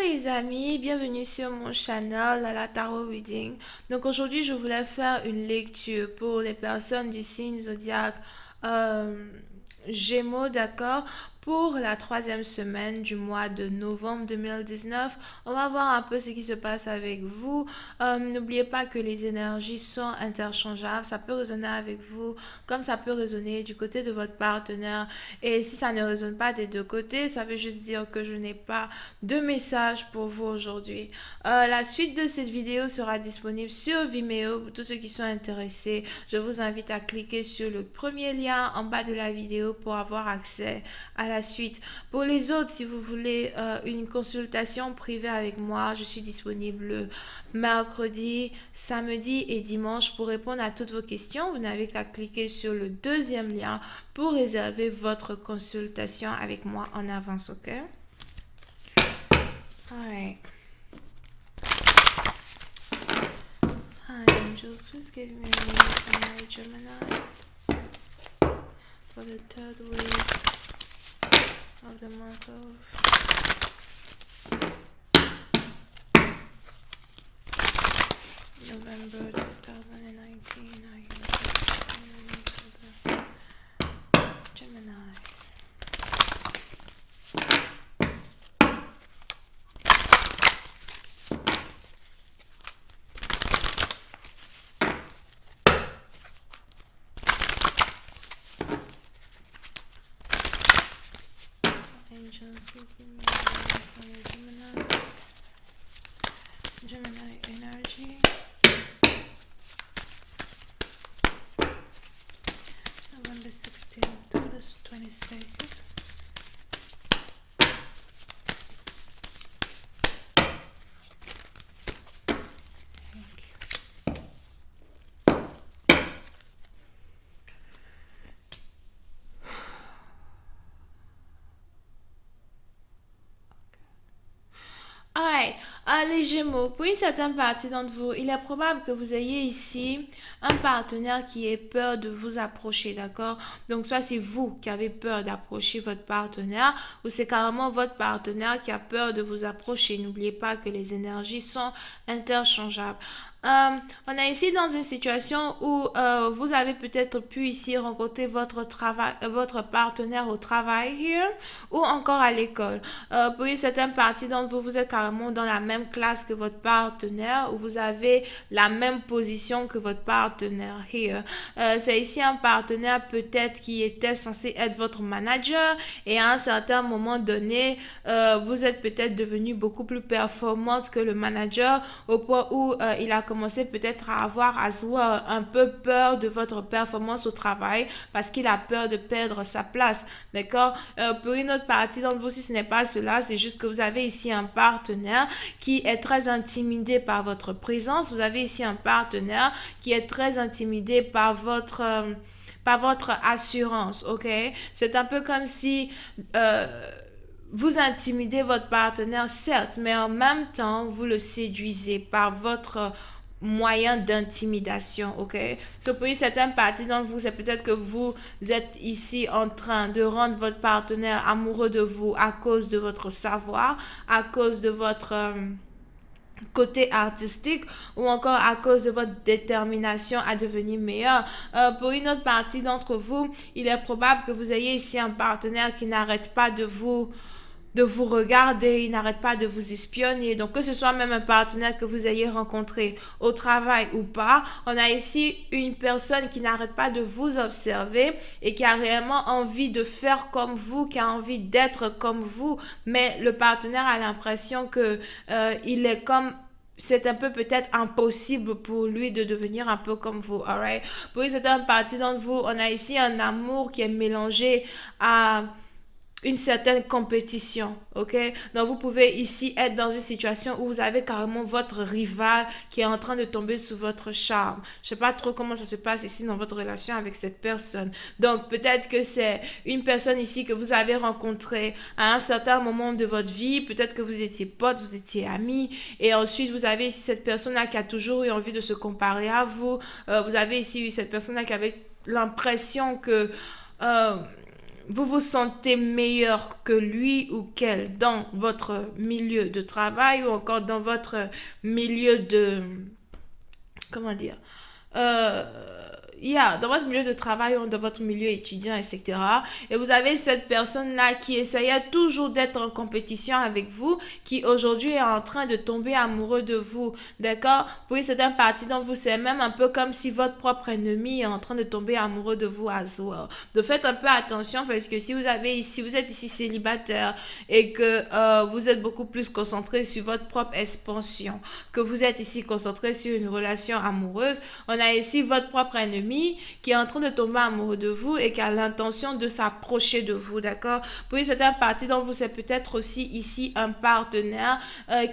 les amis, bienvenue sur mon channel à la Tarot Reading. Donc aujourd'hui je voulais faire une lecture pour les personnes du signe zodiaque euh, Gémeaux, d'accord? Pour la troisième semaine du mois de novembre 2019, on va voir un peu ce qui se passe avec vous. N'oubliez pas que les énergies sont interchangeables. Ça peut résonner avec vous comme ça peut résonner du côté de votre partenaire. Et si ça ne résonne pas des deux côtés, ça veut juste dire que je n'ai pas de message pour vous aujourd'hui. La suite de cette vidéo sera disponible sur Vimeo pour tous ceux qui sont intéressés. Je vous invite à cliquer sur le premier lien en bas de la vidéo pour avoir accès à la suite. Pour les autres, si vous voulez une consultation privée avec moi, je suis disponible le mercredi, samedi et dimanche pour répondre à toutes vos questions. Vous n'avez qu'à cliquer sur le deuxième lien pour réserver votre consultation avec moi en avance, ok? Alright. Hi, angels, please give me a reading for my Gemini for the third week of the month of November 2019. I am for the Gemini. Angels, please give me a reading for your Gemini energy. November 16th to the 22nd. Thank you. Alright, les Gémeaux, pour une certaine partie d'entre vous, il est probable que vous ayez ici un partenaire qui ait peur de vous approcher, d'accord? Donc, soit c'est vous qui avez peur d'approcher votre partenaire, ou c'est carrément votre partenaire qui a peur de vous approcher. N'oubliez pas que les énergies sont interchangeables. On est ici dans une situation où vous avez peut-être pu ici rencontrer votre partenaire au travail here, ou encore à l'école. Pour une certaine partie d'entre vous, vous êtes carrément dans la même classe que votre partenaire, ou vous avez la même position que votre partenaire here. C'est ici un partenaire peut-être qui était censé être votre manager, et à un certain moment donné, vous êtes peut-être devenu beaucoup plus performante que le manager, au point où il a commencé peut-être à avoir un peu peur de votre performance au travail parce qu'il a peur de perdre sa place. D'accord? Pour une autre partie d'entre vous, si ce n'est pas cela, c'est juste que vous avez ici un partenaire qui est très intimidé par votre présence. Vous avez ici un partenaire qui est très intimidé par votre assurance, ok? C'est un peu comme si vous intimidez votre partenaire, certes, mais en même temps, vous le séduisez par votre moyen d'intimidation, ok? So, pour une certaine partie d'entre vous, c'est peut-être que vous êtes ici en train de rendre votre partenaire amoureux de vous à cause de votre savoir, à cause de votre côté artistique, ou encore à cause de votre détermination à devenir meilleur. Pour une autre partie d'entre vous, il est probable que vous ayez ici un partenaire qui n'arrête pas de vous regarder, il n'arrête pas de vous espionner. Donc, que ce soit même un partenaire que vous ayez rencontré au travail ou pas, on a ici une personne qui n'arrête pas de vous observer et qui a réellement envie de faire comme vous, qui a envie d'être comme vous, mais le partenaire a l'impression que il est comme c'est un peu peut-être impossible pour lui de devenir un peu comme vous, alright? Pour une certaine partie d'entre vous, on a ici un amour qui est mélangé à une certaine compétition, ok? Donc, vous pouvez ici être dans une situation où vous avez carrément votre rival qui est en train de tomber sous votre charme. Je sais pas trop comment ça se passe ici dans votre relation avec cette personne. Donc, peut-être que c'est une personne ici que vous avez rencontrée à un certain moment de votre vie. Peut-être que vous étiez potes, vous étiez amis. Et ensuite, vous avez ici cette personne-là qui a toujours eu envie de se comparer à vous. Vous avez ici eu cette personne-là qui avait l'impression que... vous vous sentez meilleur que lui ou qu'elle dans votre milieu de travail ou encore dans votre milieu de, comment dire, euh, dans votre milieu de travail ou dans votre milieu étudiant, etc. Et vous avez cette personne-là qui essayait toujours d'être en compétition avec vous, qui aujourd'hui est en train de tomber amoureux de vous. D'accord? Pour une certaine partie d'entre vous, c'est même un peu comme si votre propre ennemi est en train de tomber amoureux de vous as well. Donc faites un peu attention parce que si vous êtes ici célibataire et que vous êtes beaucoup plus concentré sur votre propre expansion, que vous êtes ici concentré sur une relation amoureuse, on a ici votre propre ennemi qui est en train de tomber amoureux de vous et qui a l'intention de s'approcher de vous, d'accord? Pour une certaine partie d'entre vous, c'est peut-être aussi ici un partenaire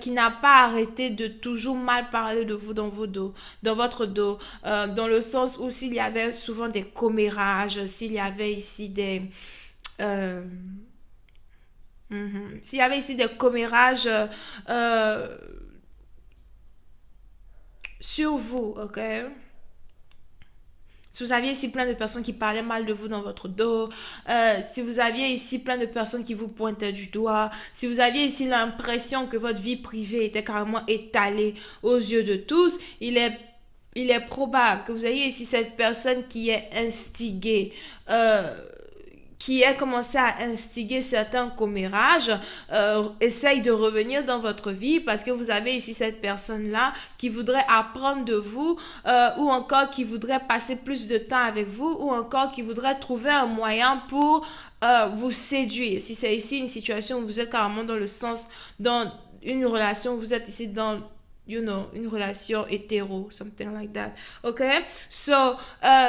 qui n'a pas arrêté de toujours mal parler de vous dans vos dos, dans votre dos, dans le sens où s'il y avait souvent des commérages, s'il y avait ici des... euh, s'il y avait ici des commérages sur vous, ok? Si vous aviez ici plein de personnes qui parlaient mal de vous dans votre dos, si vous aviez ici plein de personnes qui vous pointaient du doigt, si vous aviez ici l'impression que votre vie privée était carrément étalée aux yeux de tous, il est probable que vous ayez ici cette personne qui est instigée, qui a commencé à instiguer certains commérages, essaye de revenir dans votre vie parce que vous avez ici cette personne-là qui voudrait apprendre de vous ou encore qui voudrait passer plus de temps avec vous ou encore qui voudrait trouver un moyen pour vous séduire. Si c'est ici une situation où vous êtes carrément dans le sens, dans une relation, vous êtes ici dans une relation hétéro, something like that. OK? So,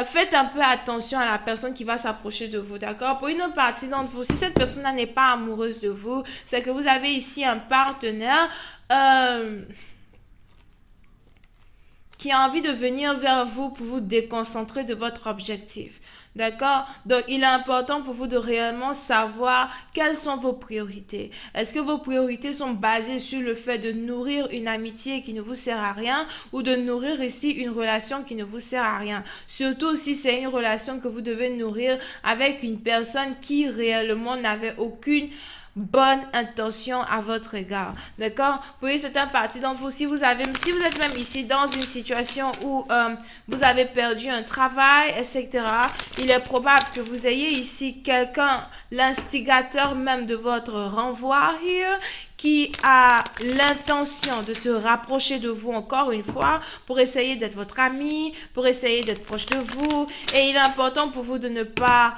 faites un peu attention à la personne qui va s'approcher de vous, d'accord? Pour une autre partie d'entre vous, si cette personne-là n'est pas amoureuse de vous, c'est que vous avez ici un partenaire qui a envie de venir vers vous pour vous déconcentrer de votre objectif. D'accord? Donc, il est important pour vous de réellement savoir quelles sont vos priorités. Est-ce que vos priorités sont basées sur le fait de nourrir une amitié qui ne vous sert à rien ou de nourrir ici une relation qui ne vous sert à rien? Surtout si c'est une relation que vous devez nourrir avec une personne qui réellement n'avait aucune bonne intention à votre égard. D'accord? Vous voyez, c'est un parti d'entre vous. Si vous êtes même ici dans une situation où vous avez perdu un travail, etc., il est probable que vous ayez ici quelqu'un, l'instigateur même de votre renvoi here, qui a l'intention de se rapprocher de vous encore une fois pour essayer d'être votre ami, pour essayer d'être proche de vous. Et il est important pour vous de ne pas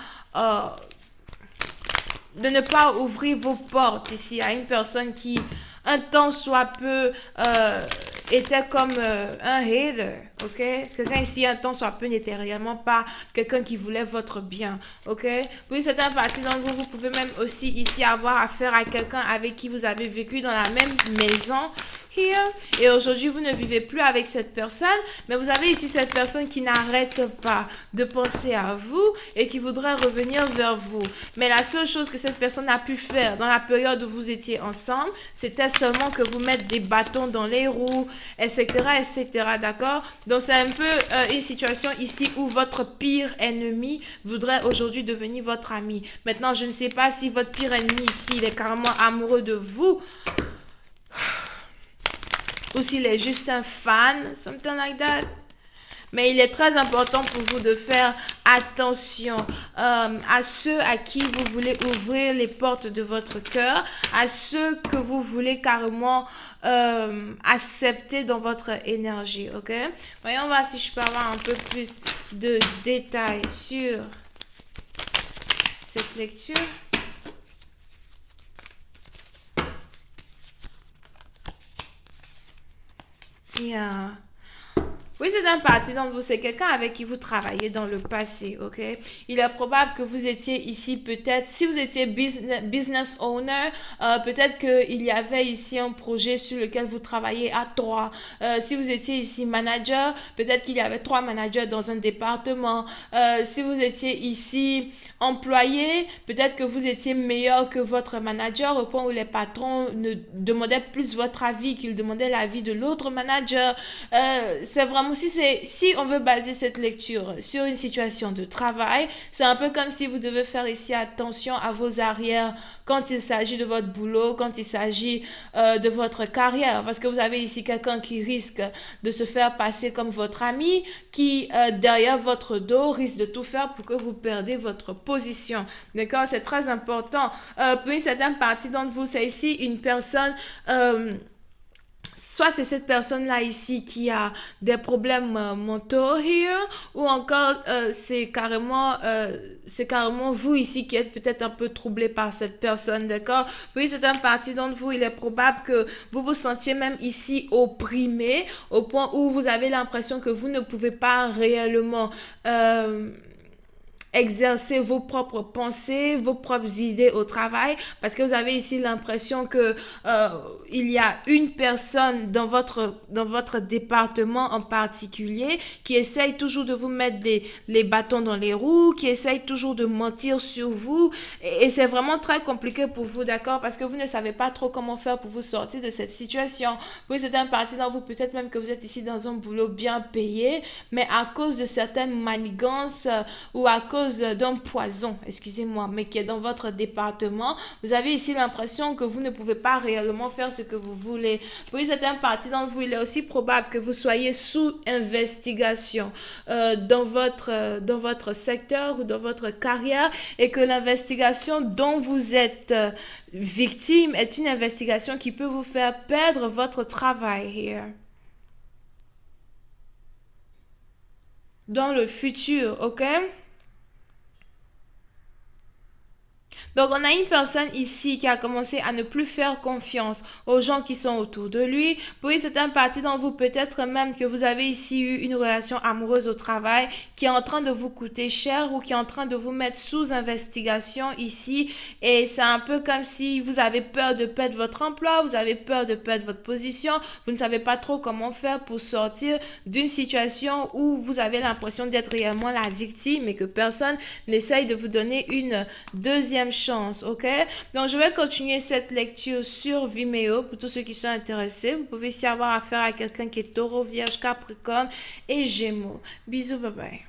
ouvrir vos portes ici à une personne qui, un temps soit peu, était comme un hater, ok? Quelqu'un ici, un temps soit peu, n'était réellement pas quelqu'un qui voulait votre bien, ok? Puis certaines parties d'entre vous, vous pouvez même aussi ici avoir affaire à quelqu'un avec qui vous avez vécu dans la même maison, here, et aujourd'hui vous ne vivez plus avec cette personne, mais vous avez ici cette personne qui n'arrête pas de penser à vous et qui voudrait revenir vers vous. Mais la seule chose que cette personne a pu faire dans la période où vous étiez ensemble, c'était seulement que vous mettre des bâtons dans les roues, etc., etc., d'accord? Donc c'est un peu une situation ici où votre pire ennemi voudrait aujourd'hui devenir votre ami. Maintenant, je ne sais pas si votre pire ennemi ici, il est carrément amoureux de vous, ou s'il est juste un fan, something like that. Mais il est très important pour vous de faire attention à ceux à qui vous voulez ouvrir les portes de votre cœur, à ceux que vous voulez carrément accepter dans votre énergie, ok? Voyons voir si je peux avoir un peu plus de détails sur cette lecture. Yeah. Oui, c'est un parti d'entre vous, c'est quelqu'un avec qui vous travaillez dans le passé, ok? Il est probable que vous étiez ici peut-être, si vous étiez business owner, peut-être qu'il y avait ici un projet sur lequel vous travaillez à trois. Si vous étiez ici manager, peut-être qu'il y avait trois managers dans un département. Si vous étiez ici employé, peut-être que vous étiez meilleur que votre manager au point où les patrons ne demandaient plus votre avis qu'ils demandaient l'avis de l'autre manager. C'est vraiment Comme si on veut baser cette lecture sur une situation de travail, c'est un peu comme si vous devez faire ici attention à vos arrières quand il s'agit de votre boulot, quand il s'agit de votre carrière, parce que vous avez ici quelqu'un qui risque de se faire passer comme votre ami, qui derrière votre dos risque de tout faire pour que vous perdez votre position. D'accord? C'est très important. Pour une certaine partie d'entre vous, c'est ici une personne... soit c'est cette personne-là ici qui a des problèmes mentaux here, ou encore c'est carrément vous ici qui êtes peut-être un peu troublé par cette personne, d'accord? Puis c'est une partie d'entre vous, il est probable que vous vous sentiez même ici opprimé, au point où vous avez l'impression que vous ne pouvez pas réellement... exercer vos propres pensées, vos propres idées au travail, parce que vous avez ici l'impression que il y a une personne dans votre département en particulier qui essaye toujours de vous mettre les bâtons dans les roues, qui essaye toujours de mentir sur vous, et c'est vraiment très compliqué pour vous, d'accord, parce que vous ne savez pas trop comment faire pour vous sortir de cette situation. Oui, c'est un parti dans vous, peut-être même que vous êtes ici dans un boulot bien payé, mais à cause de certaines manigances ou à cause d'un poison, excusez-moi, mais qui est dans votre département, vous avez ici l'impression que vous ne pouvez pas réellement faire ce que vous voulez. Pour une certaine partie d'entre vous, il est aussi probable que vous soyez sous investigation dans votre secteur ou dans votre carrière, et que l'investigation dont vous êtes victime est une investigation qui peut vous faire perdre votre travail here. Dans le futur, ok? Donc, on a une personne ici qui a commencé à ne plus faire confiance aux gens qui sont autour de lui. Puis, c'est un parti dans vous, peut-être même que vous avez ici eu une relation amoureuse au travail qui est en train de vous coûter cher, ou qui est en train de vous mettre sous investigation ici. Et c'est un peu comme si vous avez peur de perdre votre emploi, vous avez peur de perdre votre position, vous ne savez pas trop comment faire pour sortir d'une situation où vous avez l'impression d'être réellement la victime et que personne n'essaye de vous donner une deuxième chance, ok? Donc, je vais continuer cette lecture sur Vimeo pour tous ceux qui sont intéressés. Vous pouvez ici avoir affaire à quelqu'un qui est Taureau, Vierge, Capricorne et Gémeaux. Bisous, bye bye.